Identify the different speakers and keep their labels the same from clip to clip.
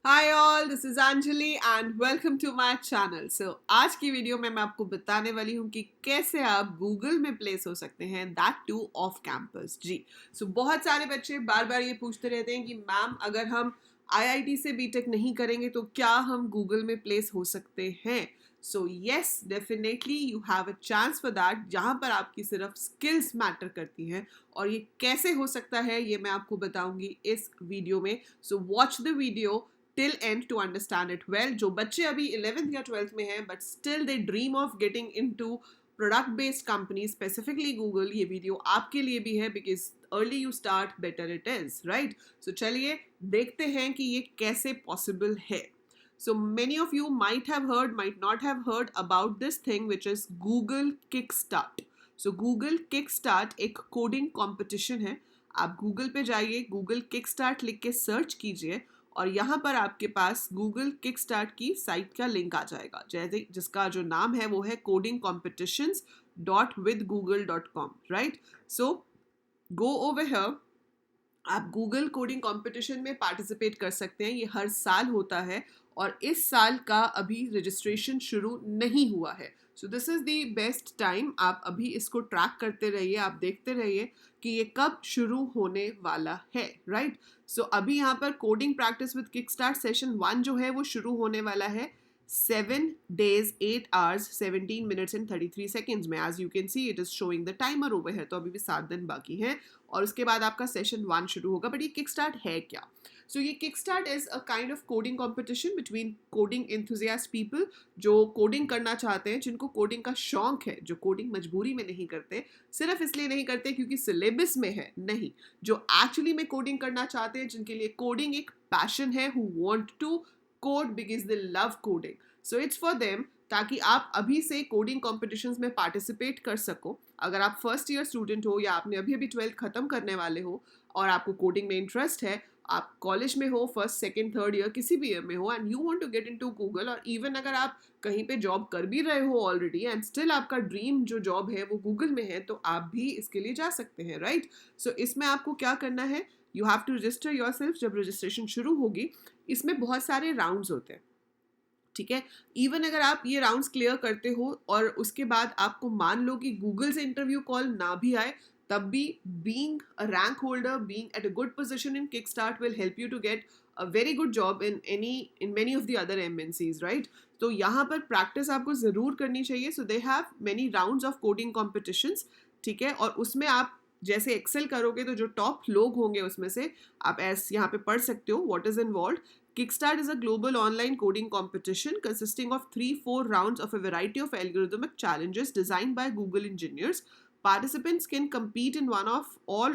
Speaker 1: Hi all, this is Anjali and welcome to my channel. So आज की video में मैं आपको बताने वाली हूँ कि कैसे आप गूगल में प्लेस हो सकते हैं, दैट टू ऑफ कैंपस। जी, बहुत सारे बच्चे बार बार ये पूछते रहते हैं कि मैम अगर हम आईआईटी से बीटेक नहीं करेंगे तो क्या हम गूगल में प्लेस हो सकते हैं। So yes, definitely you have a chance for that, जहाँ पर आपकी सिर्फ स्किल्स मैटर करती हैं। और ये कैसे हो सकता है ये मैं आपको बताऊंगी इस वीडियो में। So watch the video till end to understand it well। जो बच्चे अभी 11th या 12th में हैं but still they dream of getting into product based companies, specifically Google, ये वीडियो आपके लिए भी है because early you start better it is, right? So चलिए देखते हैं कि ये कैसे possible है। So many of you might have heard, might not have heard about this thing which is Google Kickstart। So Google Kickstart एक coding competition है। आप गूगल पे जाइए, गूगल Kickstart लिख के सर्च कीजिए और यहाँ पर आपके पास गूगल किकस्टार्ट की साइट का लिंक आ जाएगा, जैसे जिसका जो नाम है वो है codingcompetitions.withgoogle.com, right? So go over here. आप गूगल कोडिंग कंपटीशन में पार्टिसिपेट कर सकते हैं। ये हर साल होता है और इस साल का अभी रजिस्ट्रेशन शुरू नहीं हुआ है। So this is the best time. आप अभी इसको ट्रैक करते रहिए, आप देखते रहिए कि ये कब शुरू होने वाला है, राइट? सो अभी यहाँ पर coding practice with kick start session 1 जो है वो शुरू होने वाला है 7 days 8 hours 17 minutes and 33 seconds में। As you can see it is showing the timer over है, तो अभी भी 7 दिन बाकी हैं और उसके बाद आपका सेशन 1 शुरू होगा। बट ये किक स्टार्ट है क्या? सो ये kick start is a kind of coding competition between coding enthusiast people जो कोडिंग करना चाहते हैं, जिनको कोडिंग का शौक है, जो कोडिंग मजबूरी में नहीं करते, सिर्फ इसलिए नहीं करते क्योंकि सिलेबस में है, नहीं, जो एक्चुअली में कोडिंग करना चाहते हैं, जिनके लिए कोडिंग एक पैशन है, who want to code because they love coding. So it's for them, ताकि आप अभी से कोडिंग कॉम्पिटिशन्स में पार्टिसिपेट कर सको। अगर आप फर्स्ट ईयर स्टूडेंट हो या आपने अभी अभी 12th खत्म करने वाले हो और आपको कोडिंग में इंटरेस्ट है, आप कॉलेज में हो, फर्स्ट सेकेंड थर्ड ईयर किसी भी ईयर में हो and you want to get into Google, और इवन अगर आप कहीं पे जॉब कर भी रहे हो ऑलरेडी एंड स्टिल आपका ड्रीम जो जॉब है वो गूगल में है, तो आप भी इसके लिए जा सकते हैं, राइट? सो इसमें आपको क्या करना है, you have to register yourself. जब रजिस्ट्रेशन शुरू होगी, इसमें बहुत सारे राउंड्स होते हैं, ठीक है? इवन अगर आप ये राउंड्स क्लियर करते हो और उसके बाद आपको मान लो कि गूगल से इंटरव्यू कॉल ना भी आए, तब भी being a rank holder, being at a good position in Kickstart will help you to get a very good job in many of the other MNCs, right? तो यहाँ पर प्रैक्टिस आपको ज़रूर करनी चाहिए। So they have many rounds of coding competitions, ठीक है? और उसमें आप जैसे एक्सेल करोगे तो जो टॉप लोग होंगे उसमें से आप ऐसे यहाँ पे पढ़ सकते हो what is involve. Kickstart is a global online coding competition consisting of 3-4 rounds of a variety of algorithmic challenges designed by Google engineers. Participants can compete in one or all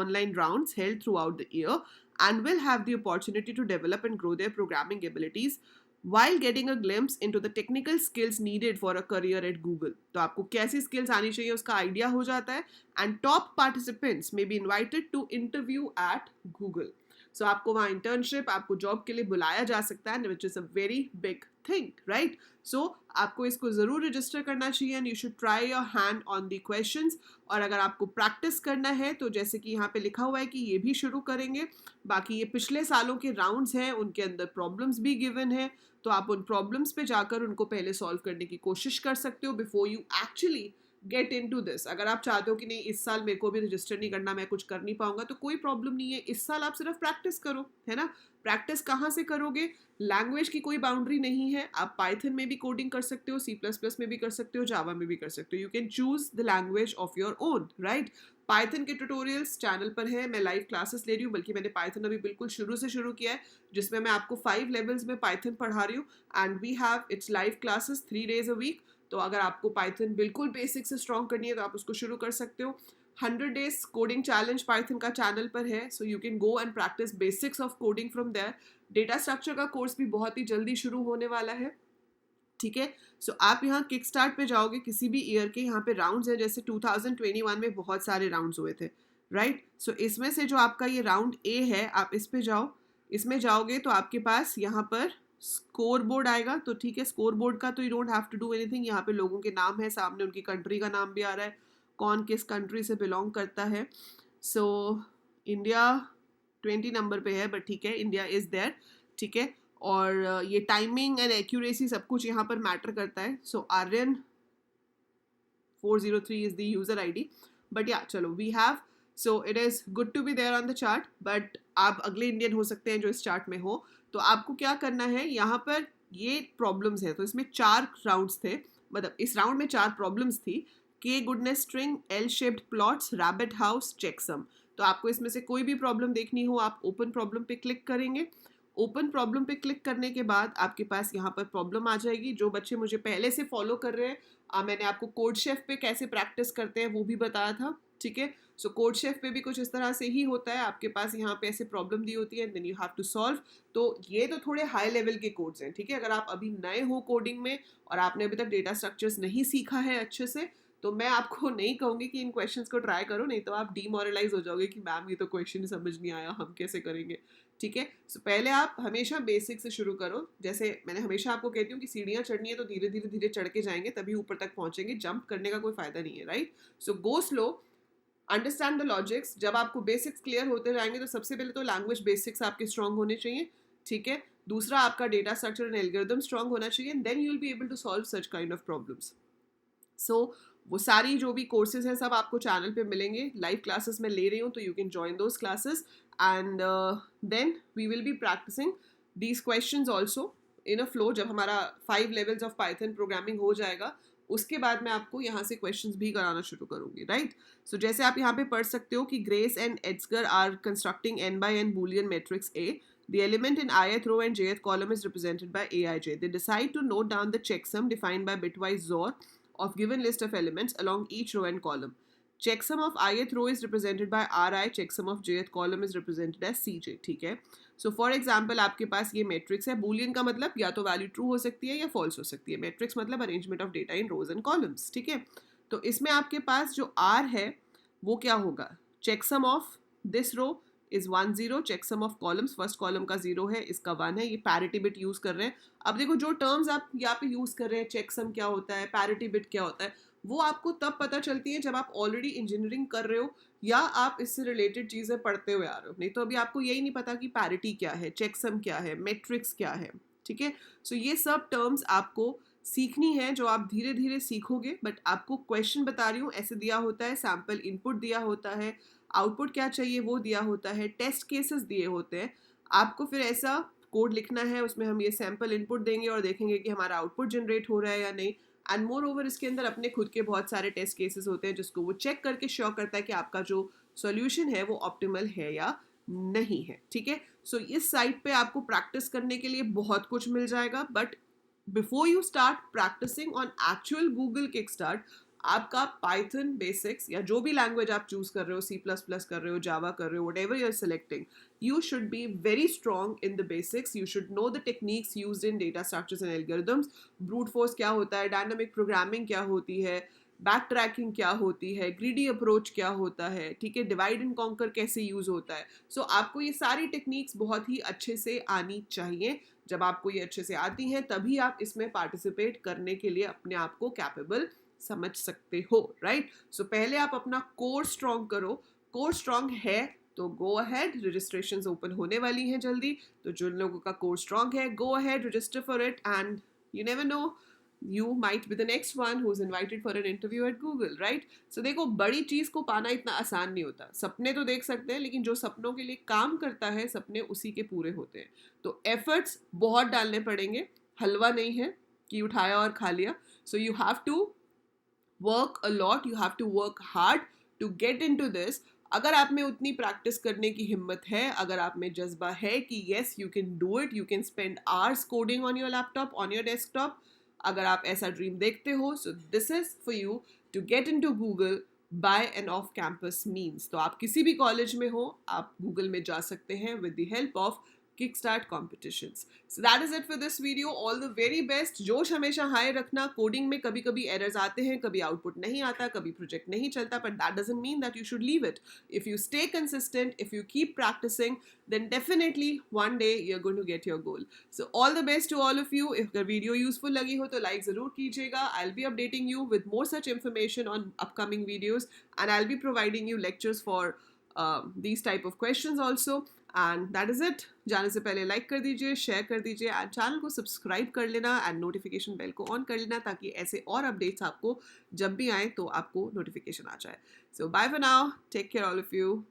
Speaker 1: online rounds held throughout the year and will have the opportunity to develop and grow their programming abilities while getting a glimpse into the technical skills needed for a career at Google। तो आपको कैसी skills आनी चाहिए उसका idea हो जाता है and top participants may be invited to interview at Google। सो आपको वहाँ इंटर्नशिप, आपको जॉब के लिए बुलाया जा सकता है, which is a very big thing, right? So आपको इसको ज़रूर रजिस्टर करना चाहिए and you should try your hand on the questions. और अगर आपको प्रैक्टिस करना है तो जैसे कि यहाँ पे लिखा हुआ है कि ये भी शुरू करेंगे। बाकी ये पिछले सालों के राउंड्स हैं, उनके अंदर प्रॉब्लम्स भी गिवन है, तो आप उन प्रॉब्लम्स पे जाकर उनको पहले सॉल्व करने की कोशिश कर सकते हो before you actually get into this. अगर आप चाहते हो कि नहीं इस साल मेरे को भी रजिस्टर नहीं करना, मैं कुछ कर नहीं पाऊंगा, तो कोई प्रॉब्लम नहीं है, इस साल आप सिर्फ प्रैक्टिस करो, है ना? प्रैक्टिस कहाँ से करोगे? लैंग्वेज की कोई बाउंड्री नहीं है, आप पाइथन में भी कोडिंग कर सकते हो, C++ में भी कर सकते हो, जावा में भी कर सकते हो। You can choose the language of your own, right? Python के ट्यूटोरियल्स चैनल पर है, मैं लाइव क्लासेस ले रही हूँ, बल्कि मैंने पाइथन अभी बिल्कुल शुरू से शुरू किया है, जिसमें मैं आपको 5 लेवल्स में पाइथन पढ़ा रही हूँ and we have its live classes 3 days a week। तो अगर आपको पाइथन बिल्कुल बेसिक से स्ट्रॉन्ग करनी है तो आप उसको शुरू कर सकते हो। 100 days कोडिंग चैलेंज पाइथन का चैनल पर है, so you can go and practise basics of coding from there. Data structure का कोर्स भी बहुत ही जल्दी शुरू होने वाला है, ठीक है? सो आप यहाँ किक स्टार्ट पे जाओगे, किसी भी ईयर के यहाँ पे राउंड्स हैं, जैसे 2021 में बहुत सारे राउंड्स हुए थे, राइट? सो इसमें से जो आपका ये राउंड ए है, आप इस पे जाओ। इसमें जाओगे तो आपके पास यहाँ पर स्कोर बोर्ड आएगा, तो ठीक है, स्कोर बोर्ड का तो you don't have to do anything. यहाँ पे लोगों के नाम है, सामने उनकी कंट्री का नाम भी आ रहा है, कौन किस कंट्री से बिलोंग करता है। सो इंडिया 20 नंबर पे है, बट ठीक है, इंडिया इज देयर, ठीक है। और ये टाइमिंग एंड एक्यूरेसी सब कुछ यहाँ पर मैटर करता है। सो Aryan 403 is the user ID. But yeah, चलो we have, so it is good to be there on the chart, but आप अगले इंडियन हो सकते हैं जो इस चार्ट में हो। तो आपको क्या करना है, यहाँ पर ये प्रॉब्लम्स है, तो इसमें 4 राउंड्स थे, मतलब इस राउंड में 4 प्रॉब्लम्स थी। के goodness string, L shaped plots, rabbit house, checksum. तो आपको इसमें से कोई भी प्रॉब्लम देखनी हो, आप ओपन प्रॉब्लम पे क्लिक करेंगे। ओपन प्रॉब्लम पे क्लिक करने के बाद आपके पास यहाँ पर प्रॉब्लम आ जाएगी। जो बच्चे मुझे पहले से फॉलो कर रहे हैं, मैंने आपको कोड शेफ पे कैसे प्रैक्टिस करते हैं वो भी बताया था, ठीक है। सो कोड शेफ पे भी कुछ इस तरह से ही होता है, आपके पास यहाँ पे ऐसे प्रॉब्लम दी होती है, then you have to solve. तो ये तो थोड़े हाई लेवल के कोड्स हैं, ठीक है। अगर आप अभी नए हो कोडिंग में और आपने अभी तक डेटा स्ट्रक्चर्स नहीं सीखा है अच्छे से, तो मैं आपको नहीं कहूँगी कि इन क्वेश्चंस को ट्राई करो, नहीं तो आप डीमोरलाइज हो जाओगे कि मैम ये तो क्वेश्चन समझ नहीं आया, हम कैसे करेंगे, ठीक है। सो पहले आप हमेशा बेसिक से शुरू करो। जैसे मैंने हमेशा आपको कहती हूँ कि सीढ़ियाँ चढ़नी है तो धीरे धीरे धीरे चढ़ के जाएंगे, तभी ऊपर तक पहुँचेंगे, जंप करने का कोई फायदा नहीं है, right. So go slow, understand the logics. जब आपको बेसिक्स क्लियर होते जाएंगे तो सबसे पहले तो लैंग्वेज बेसिक्स आपके स्ट्रॉन्ग होने चाहिए, ठीक है। दूसरा, आपका data structure and algorithm strong होना चाहिए, then you will be able to solve such kind of problems. So वो सारी जो भी कोर्सेज हैं सब आपको चैनल पे मिलेंगे, लाइव क्लासेस मैं ले रही हूँ, तो you can join those classes and then we will be practising these questions also in a flow. जब हमारा 5 लेवल्स ऑफ पाइथन प्रोग्रामिंग हो जाएगा, उसके बाद मैं आपको यहाँ से क्वेश्चंस भी कराना शुरू करूँगी, राइट। सो जैसे आप यहाँ पे पढ़ सकते हो कि Grace and Edsger are constructing n by n boolean matrix A. The element in ith row and jth column is represented by aij. They decide to note down the checksum defined by bitwise XOR of given list of elements along each row and column. Checksum of ith row is represented by ri, checksum of jth column is represented as cj, ठीक है। So for example आपके पास ये matrix है, Boolean का मतलब या तो value true हो सकती है या फॉल्स हो सकती है, मैट्रिक्स मतलब arrangement of data in rows and columns, ठीक है। तो इसमें आपके पास जो आर है वो क्या होगा, checksum of this row is 1 0, checksum of columns, first column का 0 है, इसका 1 है, ये पैरिटी बिट यूज कर रहे हैं। अब देखो जो टर्म्स आप यहाँ पे यूज कर रहे हैं, चेकसम क्या होता है, पैरिटी बिट क्या होता है, वो आपको तब पता चलती है जब आप ऑलरेडी इंजीनियरिंग कर रहे हो या आप इससे रिलेटेड चीजें पढ़ते हुए आ रहे हो, नहीं तो अभी आपको यही नहीं पता कि पैरिटी क्या है, चेकसम क्या है, मैट्रिक्स क्या है, ठीक है। सो ये सब टर्म्स आपको सीखनी है, जो आप धीरे धीरे सीखोगे। बट आपको क्वेश्चन बता रही हूँ, ऐसे दिया होता है, सैम्पल इनपुट दिया होता है, आउटपुट क्या चाहिए वो दिया होता है, टेस्ट केसेस दिए होते हैं, आपको फिर ऐसा कोड लिखना है, उसमें हम ये सैम्पल इनपुट देंगे और देखेंगे कि हमारा आउटपुट जनरेट हो रहा है या नहीं। एंड मोर ओवर इसके अंदर अपने खुद के बहुत सारे टेस्ट केसेस होते हैं जिसको वो चेक करके श्योर करता है कि आपका जो सॉल्यूशन है वो ऑप्टिमल है या नहीं है, ठीक है। सो इस साइट पे आपको प्रैक्टिस करने के लिए बहुत कुछ मिल जाएगा, but before you start practising on actual Google Kickstart, आपका पाइथन बेसिक्स या जो भी लैंग्वेज आप चूज कर रहे हो, C++ कर रहे हो, जावा कर रहे हो, whatever you're selecting, you should be very strong in the basics. You should know the techniques used in data structures and algorithms. Brute force क्या होता है, dynamic programming क्या होती है, बैक ट्रैकिंग क्या होती है, ग्रीडी अप्रोच क्या होता है, ठीक है, डिवाइड एंड कॉन्कर कैसे यूज होता है। सो आपको ये सारी टेक्निक्स बहुत ही अच्छे से आनी चाहिए। जब आपको ये अच्छे से आती हैं तभी आप इसमें पार्टिसिपेट करने के लिए अपने आप को कैपेबल समझ सकते हो, राइट। सो पहले आप अपना कोर स्ट्रॉन्ग करो, कोर स्ट्रॉन्ग है तो गो अहेड, रजिस्ट्रेशंस ओपन होने वाली हैं जल्दी, तो जिन लोगों का कोर स्ट्रॉन्ग है go ahead, register for it, and you never know, you might be the next one who's invited for an interview at Google, right? So देखो, बड़ी चीज को पाना इतना आसान नहीं होता। सपने तो देख सकते हैं, लेकिन जो सपनों के लिए काम करता है सपने उसी के पूरे होते हैं। तो एफर्ट्स बहुत डालने पड़ेंगे, हलवा नहीं है कि उठाया और खा लिया। So you have to work a lot, you have to work hard to get into this. अगर आप में उतनी प्रैक्टिस करने की हिम्मत है, अगर आप में जज्बा है कि yes you can do it, you can spend hours coding on your laptop, on your desktop, अगर आप ऐसा ड्रीम देखते हो, so this is for you to get into Google by an off campus means. तो आप किसी भी college में हो, आप गूगल में जा सकते हैं with the help of Kickstart competitions. So that is it for this video. All the very best. जोश हमेशा हाई रखना। कोडिंग में कभी कभी एरर्स आते हैं, कभी आउटपुट नहीं आता, कभी प्रोजेक्ट नहीं चलता, but that doesn't mean that you should leave it. If you stay consistent, if you keep practicing, then definitely one day you're going to get your goal. So all the best to all of you. if the video useful लगी हो तो like ज़रूर कीजिएगा. I'll be updating you with more such information on upcoming videos, and I'll be providing you lectures for these type of questions also. And that is it. जाने से पहले like कर दीजिए, शेयर कर दीजिए एंड चैनल को subscribe कर लेना एंड नोटिफिकेशन बेल को ऑन कर लेना ताकि ऐसे और अपडेट्स आपको जब भी आए तो आपको नोटिफिकेशन आ जाए. So bye for now, take care all of you.